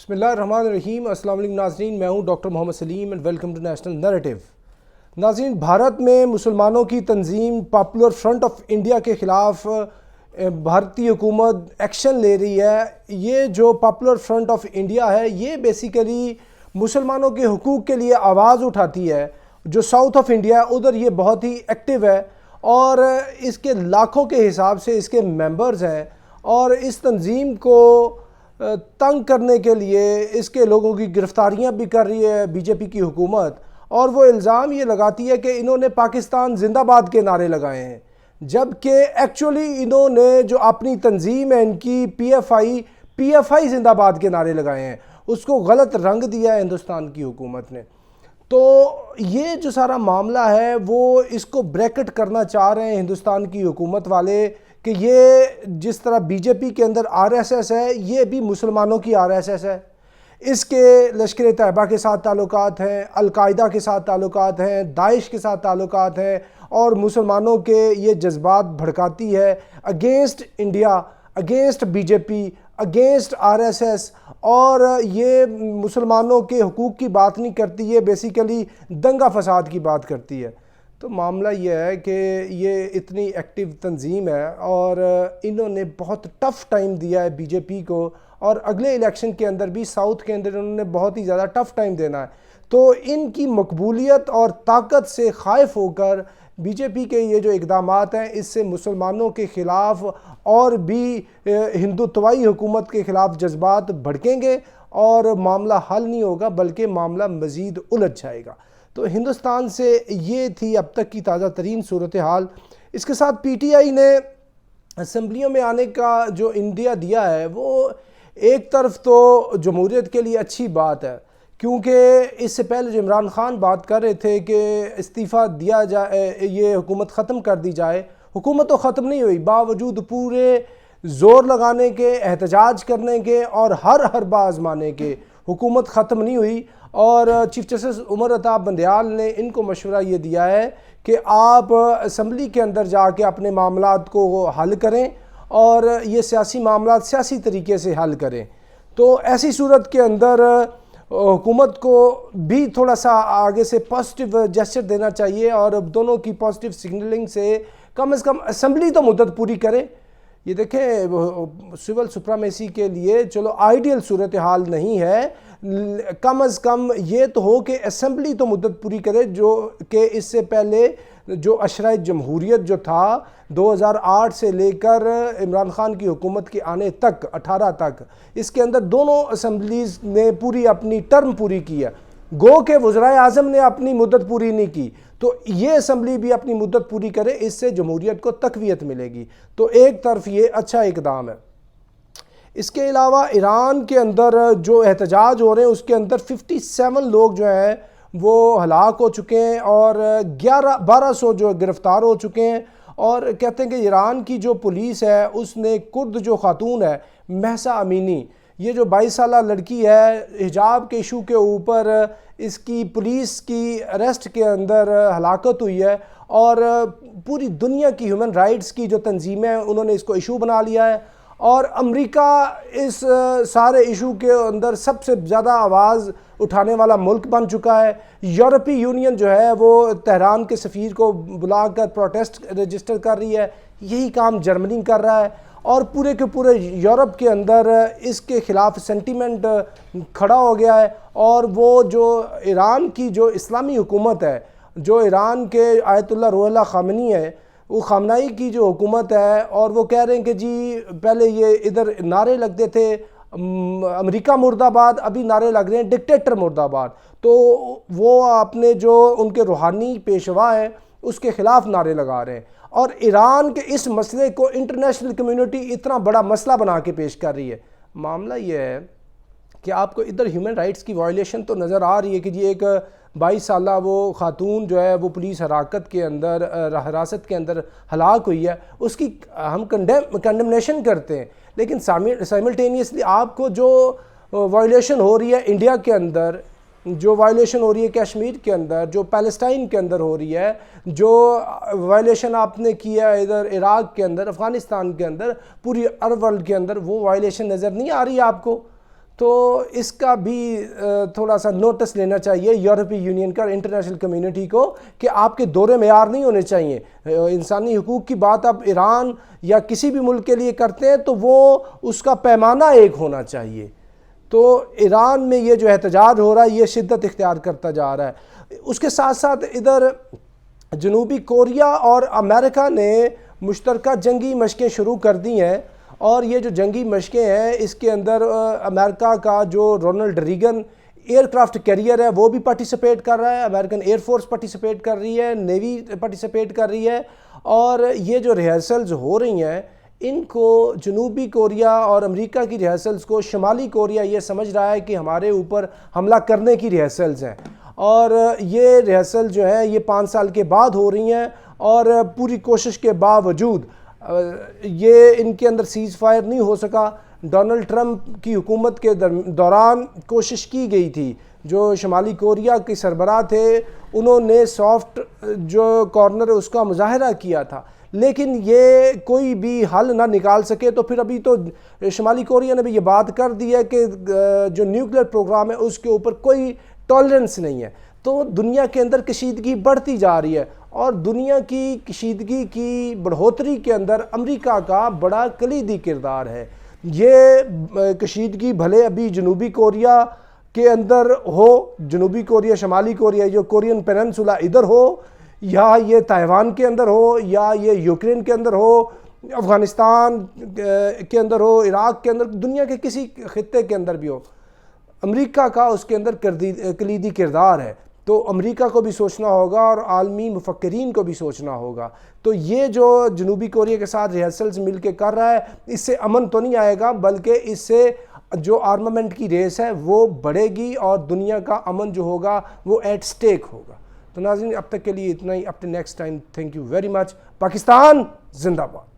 بسم اللہ الرحمن الرحیم۔ السلام علیکم ناظرین، میں ہوں doctor Muhammad Saleem and welcome to national narrative. ناظرین، بھارت میں مسلمانوں کی تنظیم پاپولر فرنٹ آف انڈیا کے خلاف بھارتی حکومت ایکشن لے رہی ہے۔ یہ جو پاپولر فرنٹ آف انڈیا ہے، یہ بیسیکلی مسلمانوں کے حقوق کے لیے آواز اٹھاتی ہے۔ جو ساؤتھ آف انڈیا ہے ادھر یہ بہت ہی ایکٹیو ہے اور اس کے لاکھوں کے حساب سے اس کے ممبرز ہیں، اور اس تنظیم کو تنگ کرنے کے لیے اس کے لوگوں کی گرفتاریاں بھی کر رہی ہے بی جے پی کی حکومت، اور وہ الزام یہ لگاتی ہے کہ انہوں نے پاکستان زندہ باد کے نعرے لگائے ہیں، جبکہ ایکچولی انہوں نے جو اپنی تنظیم ہے ان کی پی ایف آئی زندہ باد کے نعرے لگائے ہیں، اس کو غلط رنگ دیا ہے ہندوستان کی حکومت نے۔ تو یہ جو سارا معاملہ ہے وہ اس کو بریکٹ کرنا چاہ رہے ہیں ہندوستان کی حکومت والے کہ یہ جس طرح بی جے پی کے اندر آر ایس ایس ہے، یہ بھی مسلمانوں کی آر ایس ایس ہے۔ اس کے لشکر طیبہ کے ساتھ تعلقات ہیں، القاعدہ کے ساتھ تعلقات ہیں، داعش کے ساتھ تعلقات ہیں، اور مسلمانوں کے یہ جذبات بھڑکاتی ہے against India, against B J P, against R S S, اور یہ مسلمانوں کے حقوق کی بات نہیں کرتی، یہ بیسیکلی دنگا فساد کی بات کرتی ہے۔ تو معاملہ یہ ہے کہ یہ اتنی ایکٹیو تنظیم ہے اور انہوں نے بہت ٹف ٹائم دیا ہے بی جے پی کو، اور اگلے الیکشن کے اندر بھی ساؤتھ کے اندر انہوں نے بہت ہی زیادہ ٹف ٹائم دینا ہے۔ تو ان کی مقبولیت اور طاقت سے خائف ہو کر بی جے پی کے یہ جو اقدامات ہیں، اس سے مسلمانوں کے خلاف اور بھی ہندوتوائی حکومت کے خلاف جذبات بھڑکیں گے، اور معاملہ حل نہیں ہوگا بلکہ معاملہ مزید الجھ جائے گا۔ تو ہندوستان سے یہ تھی اب تک کی تازہ ترین صورتحال۔ اس کے ساتھ پی ٹی آئی نے اسمبلیوں میں آنے کا جو انڈیا دیا ہے، وہ ایک طرف تو جمہوریت کے لیے اچھی بات ہے، کیونکہ اس سے پہلے جو عمران خان بات کر رہے تھے کہ استعفیٰ دیا جائے، یہ حکومت ختم کر دی جائے، حکومت تو ختم نہیں ہوئی، باوجود پورے زور لگانے کے، احتجاج کرنے کے اور ہر بار آزمانے کے حکومت ختم نہیں ہوئی۔ اور چیف جسٹس عمر عطا بندیال نے ان کو مشورہ یہ دیا ہے کہ آپ اسمبلی کے اندر جا کے اپنے معاملات کو حل کریں، اور یہ سیاسی معاملات سیاسی طریقے سے حل کریں۔ تو ایسی صورت کے اندر حکومت کو بھی تھوڑا سا آگے سے پازیٹیو جیسچر دینا چاہیے، اور دونوں کی پازیٹیو سگنلنگ سے کم از کم اسمبلی تو مدت پوری کرے۔ یہ دیکھیں، سول سپرامیسی کے لیے چلو آئیڈیل صورتحال نہیں ہے، کم از کم یہ تو ہو کہ اسمبلی تو مدت پوری کرے، جو کہ اس سے پہلے جو اشرۂ جمہوریت جو تھا 2008 سے لے کر عمران خان کی حکومت کے آنے تک 18 تک، اس کے اندر دونوں اسمبلیز نے پوری اپنی ٹرم پوری کی ہے، گو کہ وزرائے اعظم نے اپنی مدت پوری نہیں کی۔ تو یہ اسمبلی بھی اپنی مدت پوری کرے، اس سے جمہوریت کو تقویت ملے گی۔ تو ایک طرف یہ اچھا اقدام ہے۔ اس کے علاوہ ایران کے اندر جو احتجاج ہو رہے ہیں، اس کے اندر 57 لوگ جو ہیں وہ ہلاک ہو چکے ہیں، اور 1200 جو گرفتار ہو چکے ہیں، اور کہتے ہیں کہ ایران کی جو پولیس ہے اس نے کرد جو خاتون ہے مہسا امینی، یہ جو 22 سالہ لڑکی ہے، حجاب کے ایشو کے اوپر اس کی پولیس کی اریسٹ کے اندر ہلاکت ہوئی ہے، اور پوری دنیا کی ہیومن رائٹس کی جو تنظیمیں ہیں انہوں نے اس کو ایشو بنا لیا ہے، اور امریکہ اس سارے ایشو کے اندر سب سے زیادہ آواز اٹھانے والا ملک بن چکا ہے۔ یورپی یونین جو ہے وہ تہران کے سفیر کو بلا کر پروٹیسٹ رجسٹر کر رہی ہے، یہی کام جرمنی کر رہا ہے، اور پورے کے پورے یورپ کے اندر اس کے خلاف سینٹیمنٹ کھڑا ہو گیا ہے۔ اور وہ جو ایران کی جو اسلامی حکومت ہے، جو ایران کے آیت اللہ روح اللہ خامنئی ہے، وہ خامنئی کی جو حکومت ہے، اور وہ کہہ رہے ہیں کہ جی پہلے یہ ادھر نعرے لگتے تھے امریکہ مرد آباد، ابھی نعرے لگ رہے ہیں ڈکٹیٹر مرد آباد۔ تو وہ اپنے جو ان کے روحانی پیشوا ہے اس کے خلاف نعرے لگا رہے ہیں، اور ایران کے اس مسئلے کو انٹرنیشنل کمیونٹی اتنا بڑا مسئلہ بنا کے پیش کر رہی ہے۔ معاملہ یہ ہے کہ آپ کو ادھر ہیومن رائٹس کی وائلیشن تو نظر آ رہی ہے کہ جی ایک 22 سالہ وہ خاتون جو ہے وہ پولیس حراست کے اندر ہلاک ہوئی ہے، اس کی ہم کنڈمنیشن کرتے ہیں، لیکن سائملٹینیسلی آپ کو جو وائلیشن ہو رہی ہے انڈیا کے اندر، جو وائلیشن ہو رہی ہے کشمیر کے اندر، جو پیلسٹائن کے اندر ہو رہی ہے، جو وائلیشن آپ نے کیا ہے ادھر عراق کے اندر، افغانستان کے اندر، پوری عرب ورلڈ کے اندر، وہ وائلیشن نظر نہیں آ رہی ہے آپ کو؟ تو اس کا بھی تھوڑا سا نوٹس لینا چاہیے یورپی یونین کا، انٹرنیشنل کمیونٹی کو، کہ آپ کے دورے معیار نہیں ہونے چاہیے۔ انسانی حقوق کی بات آپ ایران یا کسی بھی ملک کے لیے کرتے ہیں تو وہ اس کا پیمانہ ایک ہونا چاہیے۔ تو ایران میں یہ جو احتجاج ہو رہا ہے یہ شدت اختیار کرتا جا رہا ہے۔ اس کے ساتھ ساتھ ادھر جنوبی کوریا اور امریکہ نے مشترکہ جنگی مشقیں شروع کر دی ہیں، اور یہ جو جنگی مشقیں ہیں اس کے اندر امریکہ کا جو Ronald Reagan year craft career ہے وہ بھی پارٹیسپیٹ کر رہا ہے، امریکن ایئر فورس پارٹیسپیٹ کر رہی ہے، نیوی پارٹیسپیٹ کر رہی ہے، اور یہ جو ریہرسلز ہو رہی ہیں ان کو جنوبی کوریا اور امریکہ کی ریہرسلز کو شمالی کوریا یہ سمجھ رہا ہے کہ ہمارے اوپر حملہ کرنے کی ریہرسلز ہیں، اور یہ ریہرسل جو ہیں یہ 5 سال کے بعد ہو رہی ہیں، اور پوری کوشش کے باوجود یہ ان کے اندر سیز فائر نہیں ہو سکا۔ ڈونلڈ ٹرمپ کی حکومت کے دوران کوشش کی گئی تھی، جو شمالی کوریا کے سربراہ تھے انہوں نے سافٹ جو کارنر ہے اس کا مظاہرہ کیا تھا، لیکن یہ کوئی بھی حل نہ نکال سکے۔ تو پھر ابھی تو شمالی کوریا نے بھی یہ بات کر دی ہے کہ جو نیوکلیر پروگرام ہے اس کے اوپر کوئی ٹالرنس نہیں ہے۔ تو دنیا کے اندر کشیدگی بڑھتی جا رہی ہے، اور دنیا کی کشیدگی کی بڑھوتری کے اندر امریکہ کا بڑا کلیدی کردار ہے۔ یہ کشیدگی بھلے ابھی جنوبی کوریا کے اندر ہو، جنوبی کوریا، شمالی کوریا، جو کورین پیننسولا ادھر ہو، یا یہ تائیوان کے اندر ہو، یا یہ یوکرین کے اندر ہو، افغانستان کے اندر ہو، عراق کے اندر، دنیا کے کسی خطے کے اندر بھی ہو، امریکہ کا اس کے اندر کلیدی کردار ہے۔ تو امریکہ کو بھی سوچنا ہوگا اور عالمی مفکرین کو بھی سوچنا ہوگا۔ تو یہ جو جنوبی کوریا کے ساتھ ریہرسلز مل کے کر رہا ہے اس سے امن تو نہیں آئے گا، بلکہ اس سے جو آرمامنٹ کی ریس ہے وہ بڑھے گی، اور دنیا کا امن جو ہوگا وہ ایٹ سٹیک ہوگا۔ تو ناظرین اب تک کے لیے اتنا ہی، up to next time, thank you very much. Pakistan زندہ باد۔